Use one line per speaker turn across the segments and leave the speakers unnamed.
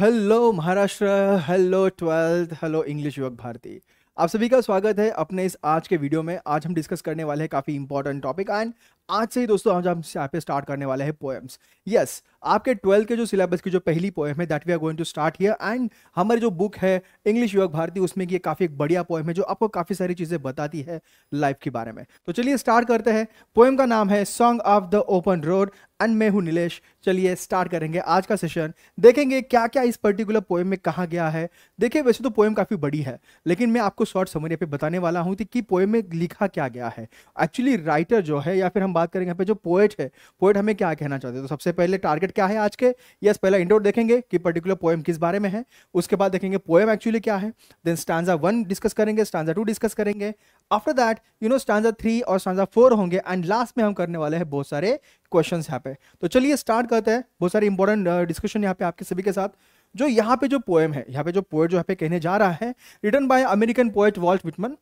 Hello Maharashtra, hello twelfth, hello English युवक भारती। आप सभी का स्वागत है अपने इस आज के वीडियो में। आज हम डिस्कस करने वाले हैं काफ़ी इंपॉर्टेंट टॉपिक एंड आज से ही दोस्तों हम यहाँ पे स्टार्ट करने वाले हैं पोएम्स। यस, आपके ट्वेल्थ के जो सिलेबस की जो पहली पोएम है that we are going to start here and हमारी जो बुक है इंग्लिश युवक भारती उसमें की काफ़ी एक बढ़िया पोएम है जो आपको काफ़ी सारी चीज़ें बताती है लाइफ के बारे में। तो चलिए स्टार्ट करते हैं। पोएम का नाम है song of the open road and मैं हूँ नीलेश। चलिए स्टार्ट करेंगे आज का सेशन। देखेंगे क्या क्या इस पर्टिकुलर पोएम में कहा गया है। देखिए वैसे तो पोएम काफ़ी बड़ी है लेकिन मैं आपको शॉर्ट समरी पे बताने वाला हूँ कि पोएम में लिखा क्या गया है। एक्चुअली राइटर जो है या फिर हम बात करेंगे यहाँ पे जो पोएट है, पोएट हमें क्या कहना चाहते हैं। तो सबसे पहले टारगेट क्या है आज के। यस, पहला इंट्रो देखेंगे कि पर्टिकुलर पोएम किस बारे में है। उसके बाद देखेंगे पोएम एक्चुअली क्या है। देन स्टांजा 1 डिस्कस करेंगे, स्टांजा 2 डिस्कस करेंगे। आफ्टर दैट स्टांजा 3 और स्टांजा 4 होंगे एंड लास्ट में हम करने वाले हैं बहुत सारे क्वेश्चंस यहाँ पे। तो चलिए स्टार्ट करते हैं। बहुत सारे इंपॉर्टेंट डिस्कशन यहाँ पे आपके सभी के साथ। जो यहाँ पे जो पोएम है, यहाँ पे जो पोएट जो यहाँ पे कहने जा रहा है, written by American poet Walt Whitman.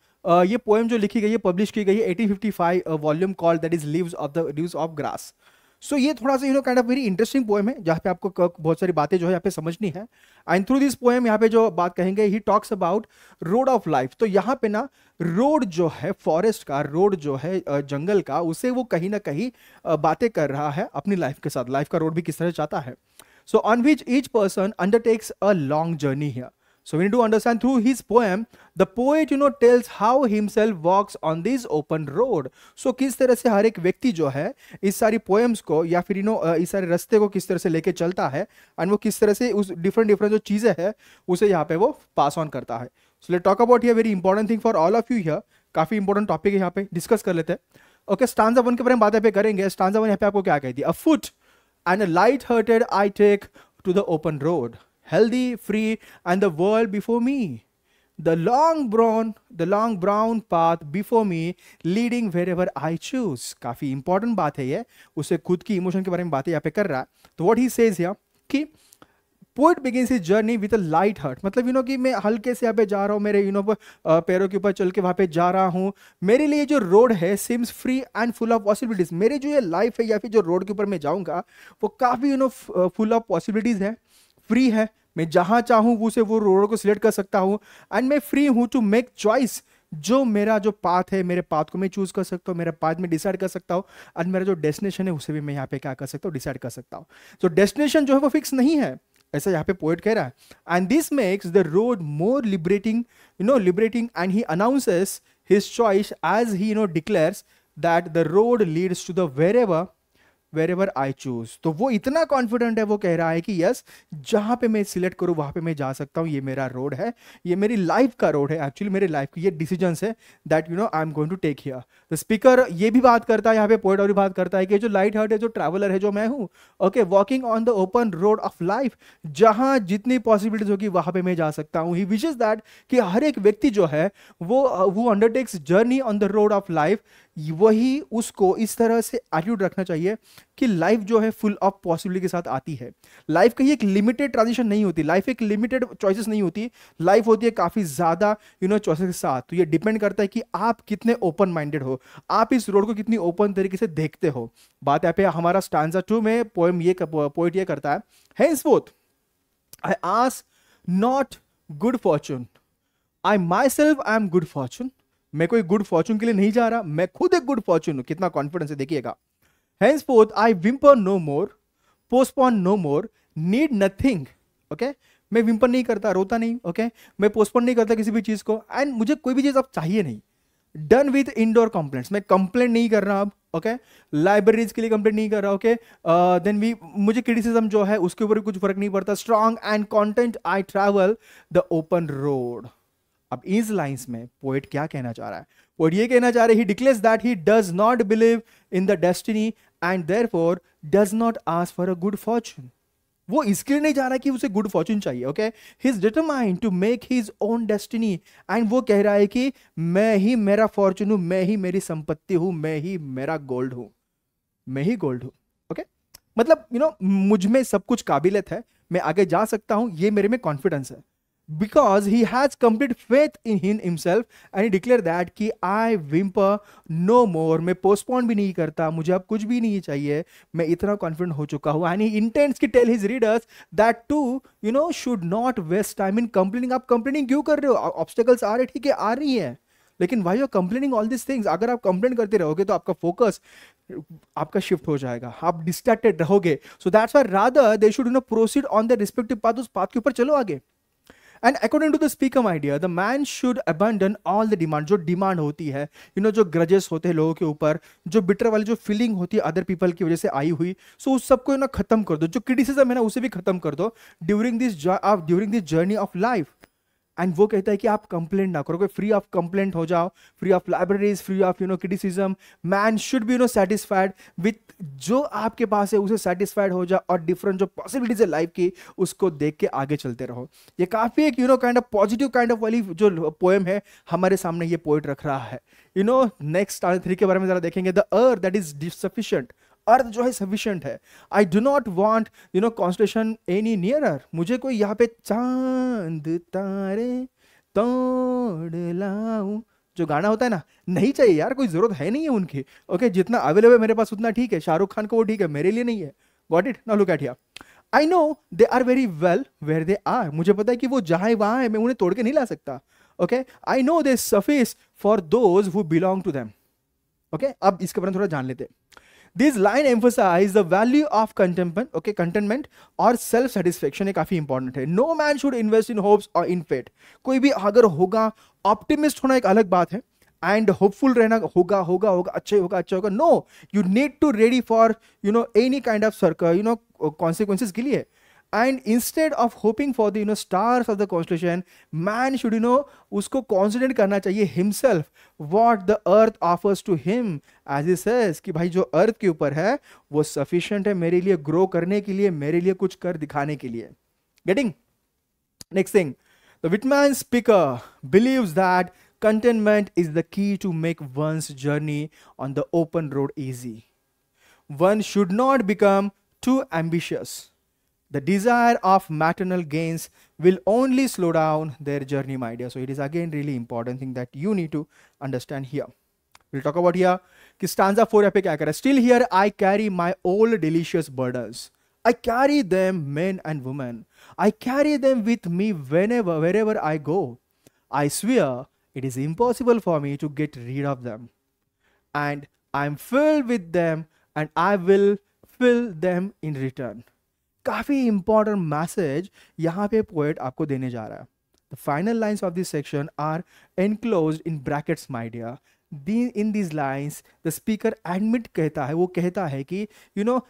ये पोएम जो लिखी गई है, पब्लिश की गई है 1855, volume called that is leaves of grass. So ये थोड़ा सा kind of very interesting poem है जहाँ पे आपको बहुत सारी बातें जो है यहाँ पे समझनी है। एंड थ्रू दिस पोएम यहाँ पे जो बात कहेंगे, he talks about road of life. तो यहाँ पे ना रोड जो है, फॉरेस्ट का रोड जो है, जंगल का, उसे वो कहीं ना कहीं बातें कर रहा है अपनी लाइफ के साथ। लाइफ का रोड भी किस तरह चाहता है। So on which each person undertakes a long journey here. So we need to understand through his poem, the poet tells how himself walks on this open road. So किस तरह से हर एक व्यक्ति जो है इस सारी पोएम्स को या फिर इस सारे रास्ते को किस तरह से लेके चलता है एंड वो किस तरह से उस डिफरेंट जो चीज़ें हैं उसे यहाँ पे वो पास ऑन करता है। So let talk about here very important thing for all of you here. काफ़ी इंपॉर्टेंट टॉपिक है यहाँ पे, डिस्कस कर लेते हैं। ओके, स्टांजा 1 के बारे में बात यहाँ पे करेंगे। स्टांजा 1 यहाँ पे आपको क्या कहती है। A foot and a light-hearted I take to the open road, healthy, free, and the world before me. The long brown path before me, leading wherever I choose. काफी इंपॉर्टेंट बात है ये, उसे खुद की इमोशन के बारे में बातें यहाँ पे कर रहा है। तो व्हाट ही सेज हियर कि poet begins his journey with a light heart. मतलब कि मैं हल्के से यहाँ पे जा रहा हूँ, मेरे पैरों के ऊपर चल के वहाँ पे जा रहा हूँ। मेरे लिए जो रोड है seems free and full of possibilities. मेरी जो ये लाइफ है या फिर जो रोड के ऊपर मैं जाऊँगा वो काफ़ी फुल ऑफ पॉसिबिलिटीज है, फ्री है। मैं जहाँ चाहूँ वो रोड को सिलेक्ट कर सकता हूँ एंड मैं फ्री हूँ टू मेक चॉइस। जो मेरा जो पाथ है, मेरे पाथ को मैं चूज कर सकता हूँ, मेरा पाथ में डिसाइड कर सकता हूँ एंड मेरा जो डेस्टिनेशन है उसे भी मैं यहाँ पे क्या कर सकता हूँ, डिसाइड कर सकता हूँ। तो डेस्टिनेशन जो है वो फिक्स नहीं है, ऐसा यहाँ पे पोएट कह रहा है। And this makes the road more liberating and he announces his choice as he declares that the road leads to the wherever I choose. तो वो इतना कॉन्फिडेंट है, वो कह रहा है कि यस, जहां पे मैं सिलेक्ट करूं वहां पे मैं जा सकता हूं। ये मेरा रोड है, ये मेरी लाइफ का रोड है। एक्चुअली मेरी लाइफ की ये डिसीजंस है that I am going to take here. The speaker ये भी बात करता है यहाँ पे, पोएट और भी बात करता है कि जो लाइट हार्ट है, जो ट्रैवलर है जो मैं हूं, okay, walking on the open road of life, जहां जितनी पॉसिबिलिटीज होगी वहां पे मैं जा सकता हूं। ही विशेस दैट कि हर एक व्यक्ति जो है वो undertakes journey on the road of life. वही उसको इस तरह से एटीट्यूड रखना चाहिए कि लाइफ जो है फुल ऑफ पॉसिबिलिटी के साथ आती है। लाइफ कहीं एक लिमिटेड ट्रांजिशन नहीं होती, लाइफ एक लिमिटेड चॉइसेस नहीं होती, लाइफ होती है काफी ज्यादा चॉइसेस के साथ। तो ये डिपेंड करता है कि आप कितने ओपन माइंडेड हो, आप इस रोड को कितनी ओपन तरीके से देखते हो। बात यहाँ पे हमारा स्टांजा 2 में पोएट ये करता है, henceforth I ask not good fortune, I myself am good fortune। मैं कोई गुड फॉर्चून के लिए नहीं जा रहा, मैं खुद एक गुड फॉर्चून हूं। कितना कॉन्फिडेंस है देखिएगा। henceforth I whimper no more, postpone no more, need nothing। Okay, मैं विम्पर नहीं करता, रोता नहीं, ओके, मैं पोस्टपोन नहीं करता किसी भी चीज को एंड मुझे कोई भी चीज अब चाहिए नहीं। डन विद इंडोर कंप्लेंट्स, मैं कंप्लेंट नहीं कर रहा अब, ओके, लाइब्रेरीज के लिए कंप्लेंट नहीं कर रहा, ओके। देन भी मुझे क्रिटिसिज्म जो है उसके ऊपर कुछ फर्क नहीं पड़ता। Strong and content I travel the open road. अब इस लाइंस में पोएट क्या कहना चाह रहा है। पोएट ये कहना चाह रहा है, he declares that he does not believe in the destiny and therefore does not ask for a good fortune. वो इसके लिए नहीं जा रहा कि उसे गुड फॉर्चून चाहिए, okay. He is determined to make his own destiny and वो कह रहा है कि मैं ही मेरा फॉर्चून हूं, मैं ही मेरी संपत्ति हूं, मैं ही मेरा गोल्ड हूं, मैं ही गोल्ड हूं, ओके। मतलब मुझ में सब कुछ काबिलियत है, मैं आगे जा सकता हूं, ये मेरे में कॉन्फिडेंस है। because he has complete faith in himself and he declared that कि I whimper no more, मैं postpone भी नहीं करता, मुझे अब कुछ भी नहीं चाहिए, मैं इतना confident हो चुका हूँ. And he intends to tell his readers that too, should not waste time in complaining. आप complaining क्यों कर रहे हो? Obstacles आ रहे, ठीक है, आ रही है, लेकिन why are complaining all this things? अगर आप कंप्लेन करते रहोगे तो आपका फोकस आपका शिफ्ट हो जाएगा, आप डिस्ट्रैक्टेड रहोगे. So that's why rather they should proceed on the respective path, उस पाथ के ऊपर चलो आगे. And according to the speaker idea, the man should abandon all the demand. जो डिमांड होती है, जो ग्रजेस होते हैं लोगों के ऊपर, जो बिटर वाली जो फीलिंग होती है अदर पीपल की वजह से आई हुई, सो उस सबको खत्म कर दो. जो क्रिटिसिज्म है ना, उसे भी खत्म कर दो during this journey of life. And वो कहता है कि आप कंप्लेंट ना करो, फ्री ऑफ कंप्लेंट हो जाओ, free of libraries, free of criticism. Man should be satisfied with जो आपके पास है, उसे सेटिस्फाइड हो जाओ और डिफरेंट जो पॉसिबिलिटीज है लाइफ की, उसको देख के आगे चलते रहो. ये काफी एक kind of positive kind of वाली जो पोएम है हमारे सामने ये पोएट रख रहा है. नेक्स्ट स्टांजा 3 के बारे में जरा देखेंगे. The earth that is sufficient, earth जो है सफिशिएंट है. I do not want constellation any nearer. मुझे कोई यहाँ पे चांद तारे तोड़ लाऊं जो गाना होता है ना, नहीं चाहिए यार, कोई जरूरत है नहीं है उनकी. ओके, जितना अवेलेबल मेरे पास उतना ठीक है. शाहरुख खान को वो ठीक है, मेरे लिए नहीं है. Got it? Now look at here. I know they are very well where they are. मुझे पता है कि वो जहां वहां है, मैं उन्हें तोड़ के नहीं ला सकता. Okay, I know they suffice for those who belong to them. Okay, अब इसके बारे में थोड़ा जान लेते हैं. This line emphasize the value of contentment, okay, contentment और self satisfaction. ये काफी इंपॉर्टेंट है. No man should invest in hopes or in fate. कोई भी अगर होगा, ऑप्टिमिस्ट होना एक अलग बात है, एंड होपफुल रहना होगा होगा होगा अच्छा होगा अच्छा होगा. No, you need to ready for any kind of circle consequences के लिए. And instead of hoping for the stars of the constellation, man should उसको consider करना चाहिए himself what the earth offers to him, as he says कि भाई जो earth के ऊपर है वो sufficient है मेरे लिए grow करने के लिए, मेरे लिए कुछ कर दिखाने के लिए. Getting? Next thing, the Whitman speaker believes that contentment is the key to make one's journey on the open road easy. One should not become too ambitious. The desire of material gains will only slow down their journey, my dear. So it is again really important thing that you need to understand here. We'll talk about here कि stanza 4 पे क्या करें. Still here I carry my old delicious burdens. I carry them, men and women. I carry them with me wherever I go. I swear it is impossible for me to get rid of them. And I am filled with them and I will fill them in return. काफी important message यहां पे poet आपको देने जा रहा है. The final lines of this section are enclosed in brackets, my dear. In these lines the speaker admit कहता है, वो कहता है कि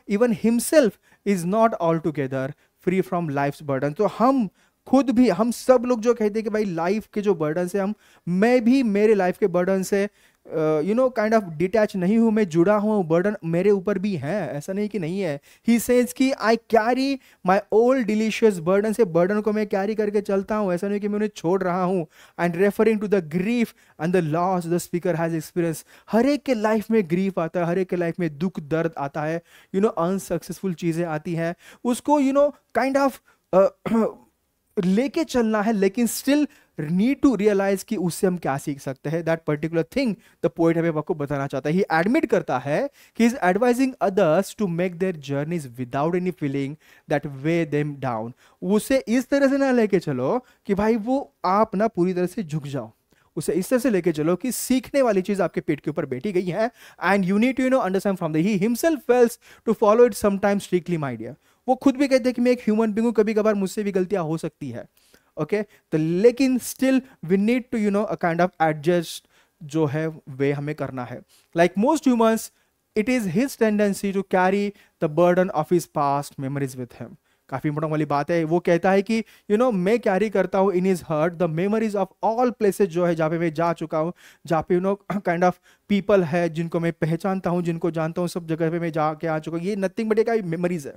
even himself is not all together free from life's burden. तो हम खुद भी, हम सब लोग जो कहते हैं कि भाई लाइफ के जो बर्डन से मैं भी मेरे लाइफ के बर्डन से काइंड ऑफ डिटैच नहीं हूं, मैं जुड़ा हूं, बर्डन मेरे ऊपर भी है, ऐसा नहीं कि नहीं है. ही सेज कि I carry my old delicious burden, से बर्डन को मैं कैरी करके चलता हूं, ऐसा नहीं कि मैं उन्हें छोड़ रहा हूं. And referring to the grief and the loss the speaker has experience. हर एक के लाइफ में ग्रीफ आता है, हर एक के लाइफ में दुख दर्द आता है, अनसक्सेसफुल चीजें आती हैं, उसको काइंड ऑफ लेके चलना है, लेकिन स्टिल नीड टू रियलाइज कि उससे हम क्या सीख सकते हैं. That particular thing the poet हमें आपको बताना चाहता है. ही एडमिट करता है कि is advising others to make their journeys without any feeling that weigh them down. उसे इस तरह से ना लेके चलो कि भाई वो आप ना पूरी तरह से झुक जाओ, उसे इस तरह से लेके चलो कि सीखने वाली चीज आपके पेट के ऊपर बैठी गई है. And you need to understand from the he himself fails to follow it sometimes strictly, my dear. वो खुद भी कहते हैं कि मैं एक ह्यूमन बीइंग हूं, कभी कभार मुझसे भी गलतियां हो सकती है. ओके, तो लेकिन still we need to a kind of adjust जो है वे हमें करना है. Like most humans it is his tendency to carry the burden of his past memories with him. काफी इंपॉर्टेंट वाली बात है. वो कहता है कि मैं कैरी करता हूँ in his heart the memories of all places जो है जहाँ पे मैं जा चुका हूँ, जहाँ पे काइंड ऑफ पीपल है जिनको मैं पहचानता हूँ, जिनको जानता हूँ, सब जगह पे मैं जाके आ चुका हूँ. ये नथिंग बट एक मेमोरीज है.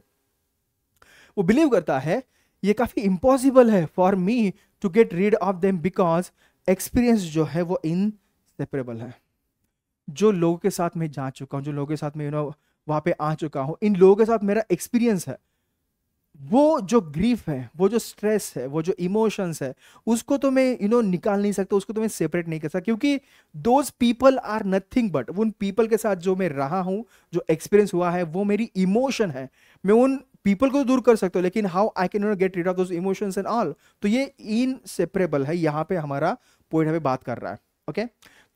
वो बिलीव करता है ये काफी इम्पॉसिबल है for me to get rid of them because experience जो है वो इनसेपरेबल है. जो लोगों के साथ मैं जा चुका हूं, जो लोगों के साथ मैं वहां पे आ चुका हूं, इन लोगों के साथ मेरा एक्सपीरियंस है. वो जो ग्रीफ है, वो जो स्ट्रेस है, वो जो इमोशंस है, उसको तो मैं निकाल नहीं सकता, उसको तो मैं सेपरेट नहीं कर सकता, क्योंकि those people are nothing but, उन पीपल के साथ जो मैं रहा हूं, जो एक्सपीरियंस हुआ है, वो मेरी इमोशन है। मैं उन पीपल को तो दूर कर सकता हूँ, लेकिन how I can get rid of those emotions and all. तो ये इनसेपरेबल है, यहाँ पे हमारा पोएट हमें बात कर रहा है। ओके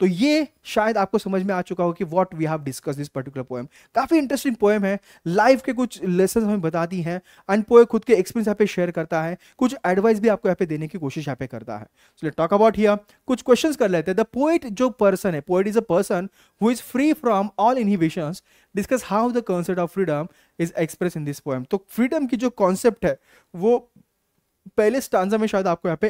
तो ये शायद आपको समझ में आ चुका हो कि what we have discuss this particular poem. काफी इंटरेस्टिंग पोएम है, लाइफ के कुछ लेसन हमें बताती हैं, एंड पोएट खुद के एक्सपीरियंस यहाँ पे शेयर करता है, कुछ एडवाइस भी आपको यहाँ पे देने की कोशिश यहाँ पे करता है। सो लेट्स टॉक अबाउट हियर, कुछ क्वेश्चंस कर लेते हैं। द पोएट जो पर्सन है, poet is a person who is free from all inhibitions, discuss how the concept of freedom is express in this poem. तो फ्रीडम की जो कॉन्सेप्ट है वो पहले स्टांजा में शायद आपको यहाँ पे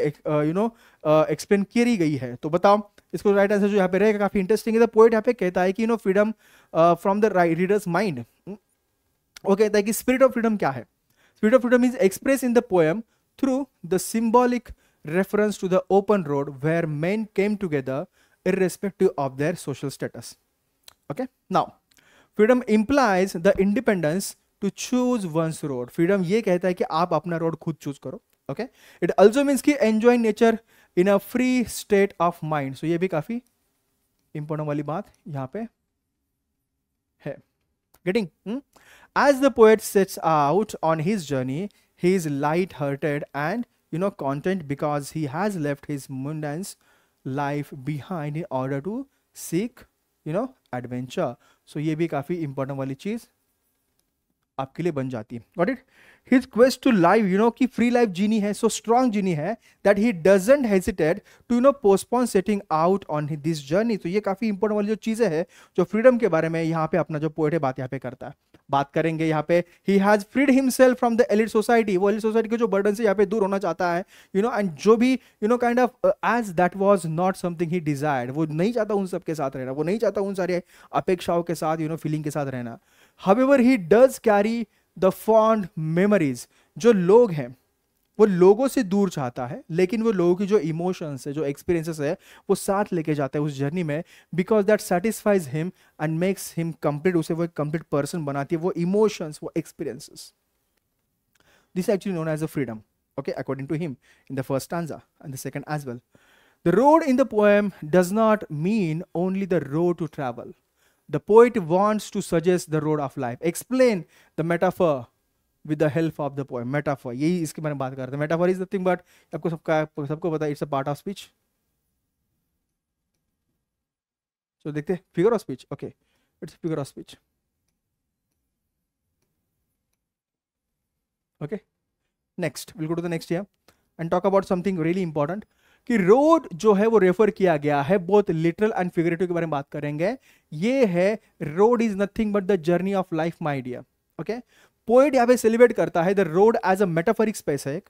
एक्सप्लेन करी गई है। तो बताओ इसको राइट आंसर जो यहाँ पे रहेगा, काफी इंटरेस्टिंग है। द पोएट यहाँ पे कहता है कि freedom from the readers mind, वो कहता है कि स्पिरिट ऑफ फ्रीडम क्या है। Spirit of freedom is express in the poem through the symbolic reference to the open road where men came together irrespective of their social status. Okay, now freedom implies the independence to choose one's road. freedom ये कहता है कि आप अपना road खुद choose करो। okay, it also means कि enjoy nature in a free state of mind. so ये भी काफी इंपॉर्टेंट वाली बात यहाँ पे है। getting as the poet sets out on his journey, he is light-hearted and content because he has left his mundane life behind in order to seek adventure. so ये भी काफी इंपॉर्टेंट वाली चीज आपके लिए बन जाती है। Got it? His quest to live कि फ्री लाइफ जीनी है, सो स्ट्रॉन्ग जीनी है, that he doesn't hesitate to postpone setting out on this journey. तो ये काफी इंपॉर्टेंट वाली जो चीजें हैं जो फ्रीडम के बारे में यहाँ पे अपना जो पोएट है बात यहाँ पे करता है। बात करेंगे यहाँ पे, he has freed himself from the elite society, वो एलिट सोसाइटी के जो बर्डन से यहाँ पे दूर होना चाहता है, एंड जो भी kind of as that was not something he desired, वो नहीं चाहता उन सबके साथ रहना, वो नहीं चाहता उन सारे अपेक्षाओं के साथ फीलिंग के साथ रहना। However, he does carry the fond memories. जो लोग हैं वो लोगों से दूर चाहता है, लेकिन वो लोगों की जो इमोशंस है, जो एक्सपीरियंसेस है, वो साथ लेके जाता है उस जर्नी में, because that satisfies him and makes him complete, उसे वो एक कंप्लीट पर्सन बनाती है, वो इमोशंस, वो experiences. This actually known as a freedom, okay, according to him in the first stanza and the second as well. The road in the poem does not mean only the road to travel. The poet wants to suggest the road of life. Explain the metaphor with the help of the poem. Metaphor, यही इसके बारे में बात करते हैं। Metaphor is nothing but, आपको सबको पता है, it's a part of speech. So देखते हैं figure of speech. Okay, it's a figure of speech. Okay, next we'll go to the next here and talk about something really important. कि road जो है वो रेफर किया गया है, both literal and figurative के बारे में बात करेंगे। ये है road is nothing but the journey of life my dear. Okay, poet यहाँ पे सेलिब्रेट करता है the road as a metaphoric space है,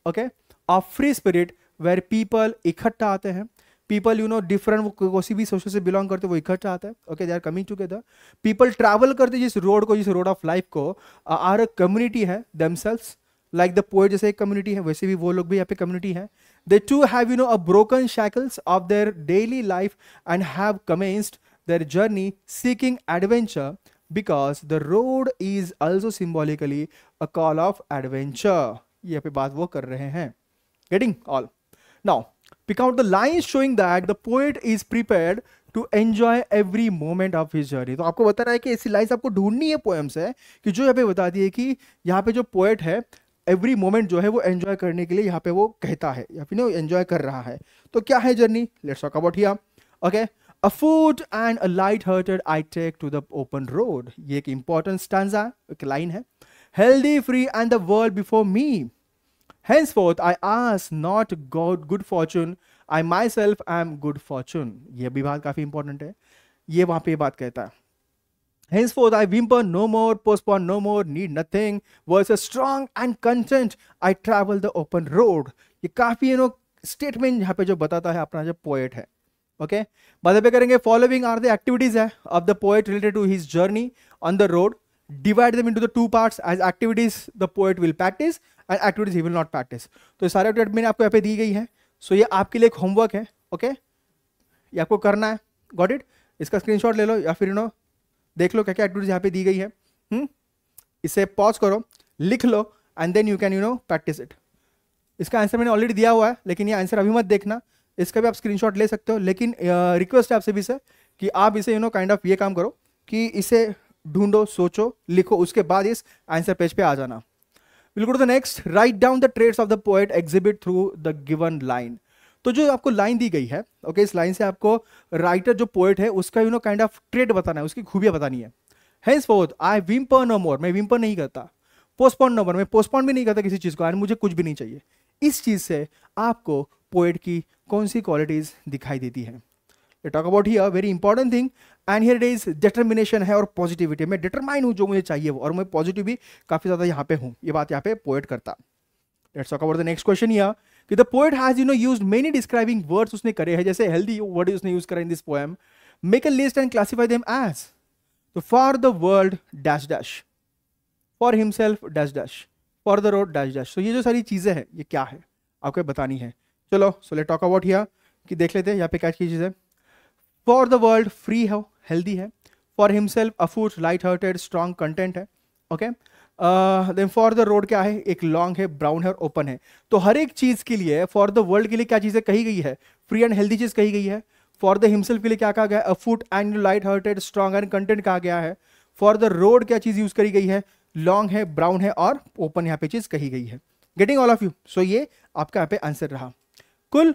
okay, of free spirit where people इकट्ठा आते हैं। पीपल डिफरेंट किसी भी सोशल से बिलोंग करते वो इकट्ठा आता है। Okay, they are coming together. People travel करते जिस रोड को, जिस रोड ऑफ लाइफ को, आर अ कम्युनिटी है देमसेल्व्स, लाइक द पोएट जैसे एक कम्युनिटी है, वैसे भी वो लोग भी यहाँ पे कम्युनिटी है। They too have a broken shackles of their daily life and have commenced their journey seeking adventure, because the road is also symbolically a call of adventure. यहाँ पे बात वो कर रहे हैं। Getting all? Now, pick out the lines showing that the poet is prepared to enjoy every moment of his journey. तो आपको बता रहा है कि ऐसी लाइन्स आपको ढूंढनी है पोएम से कि जो यहाँ पे बताती है कि यहाँ पे जो पोएट है एवरी मोमेंट जो है वो एंजॉय करने के लिए यहाँ पे वो कहता है या फिर एंजॉय कर रहा है। तो क्या है journey? Let's talk about here. Okay, a foot and a light hearted I take to the open road, ये एक इंपॉर्टेंट स्टैंजा, एक लाइन है। Healthy free and the world before me, henceforth I ask not God good fortune, I myself am good fortune। ये भी बात काफी important है, ये वहां पे बात कहता है। Henceforth I whimper no more, postpone no more, need nothing, was a strong and content, I travel the open road। ये काफी स्टेटमेंट यहाँ पे जो बताता है अपना जो पोएट है। ओके, बाद पे करेंगे फॉलोइंग आर द एक्टिविटीज है of the poet related to his journey on the road, divide them into the two parts as activities the poet will practice and activities he will not practice. तो सारे activity मैंने आपको यहाँ पे दी गई है। सो ये आपके लिए एक होमवर्क है। ओके, ये आपको करना है। Got it? इसका स्क्रीनशॉट ले लो या फिर देख लो क्या क्या एक्टिविटीज यहाँ पे दी गई है। इसे पॉज करो, लिख लो and then you can practise it. इसका आंसर मैंने ऑलरेडी दिया हुआ है, लेकिन ये आंसर अभी मत देखना, इसका भी आप स्क्रीनशॉट ले सकते हो. लेकिन रिक्वेस्ट है आपसे भी सर कि आप इसे काइंड ऑफ ये काम करो कि इसे ढूंढो, सोचो, लिखो, उसके बाद इस आंसर पेज पे आ जाना. Will go to the next. Write down the traits of the poet exhibit through the given line. तो जो आपको लाइन दी गई है, ओके, इस लाइन से आपको राइटर जो पोएट है उसका काइंड ऑफ ट्रेट बताना है, उसकी खूबियां बतानी है. henceforth आई विम्पर नो मोर, मैं विम्पर नहीं करता. पोस्टपोन नो मोर, मैं पोस्टपोन भी नहीं करता किसी चीज को, और मुझे कुछ भी नहीं चाहिए. इस चीज से आपको पोएट की कौन सी क्वालिटीज दिखाई देती है. Talk about here very important thing, and here it is determination है और पॉजिटिविटी. मैं डिटरमाइन हूं जो मुझे चाहिए वो, और मैं पॉजिटिव भी काफी ज्यादा यहाँ पे हूँ. ये बात यहाँ पे पोएट करता. Let's talk about the next question here कि the poet has used many describing words उसने करे हैं, जैसे हेल्दी वर्ड उसने यूज करा in this poem. Make a list and classify them as. तो for the world dash dash, for himself dash dash, for the road dash dash. तो ये जो सारी चीजें हैं ये क्या है आपको बतानी है. चलो so let's talk about here कि देख लेते हैं यहाँ पे क्या चीज है. फॉर द वर्ल्ड फ्री है, हेल्दी है. For himself afoot, light hearted, strong, content है. Okay. Then for the road क्या है, एक लॉन्ग है, ब्राउन है और ओपन है. तो हर एक चीज के लिए फॉर द वर्ल्ड के लिए क्या चीजें कही गई है, फ्री एंड हेल्दी चीज कही गई है. फॉर द हिमसेल्फ के लिए क्या कहा गया, afoot and light hearted, strong and content कहा गया है. फॉर द रोड क्या चीज यूज करी गई है, लॉन्ग है, ब्राउन है और ओपन यहाँ पे चीज कही गई है. Getting all of you. So ये आपका यहाँ पे आंसर रहा. कुल.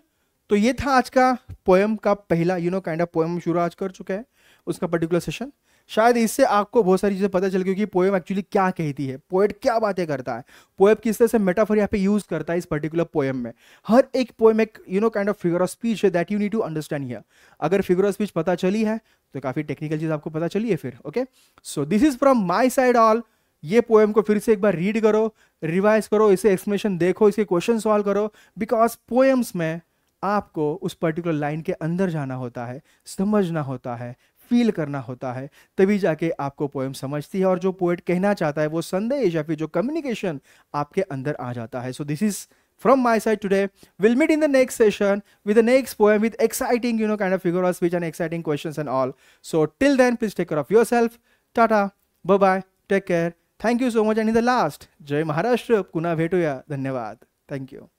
तो ये था आज का पोएम का पहला काइंड ऑफ पोएम शुरू आज कर चुका है उसका पर्टिकुलर सेशन. शायद इससे आपको बहुत सारी चीजें पता चल गई कि पोएम एक्चुअली क्या कहती है, पोएट क्या बातें करता है, पोएम किस तरह से मेटाफर यहाँ पे यूज करता है इस पर्टिकुलर पोएम में. हर एक पोएम एक kind of figure of speech है that you need to understand here. अगर फिगर ऑफ स्पीच पता चली है तो काफी टेक्निकल चीज आपको पता चली है फिर. Okay. So this is from my side all. ये पोएम को फिर से एक बार रीड करो, रिवाइज करो, इसे एक्सप्लेनेशन देखो, इसके क्वेश्चन सॉल्व करो, बिकॉज पोएम्स में आपको उस पर्टिकुलर लाइन के अंदर जाना होता है, समझना होता है, फील करना होता है, तभी जाके आपको पोएम समझती है और जो पोएट कहना चाहता है वो संदेश या फिर जो कम्युनिकेशन आपके अंदर आ जाता है. So this is from my side today. We'll meet in the next session with the next poem with exciting kind of figure of speech and exciting questions and all. So till then, please take care of yourself. Tata, bye bye, take care, thank you so much. And in the last, Jai Maharashtra, पुन्हा भेटूया. धन्यवाद. Thank you.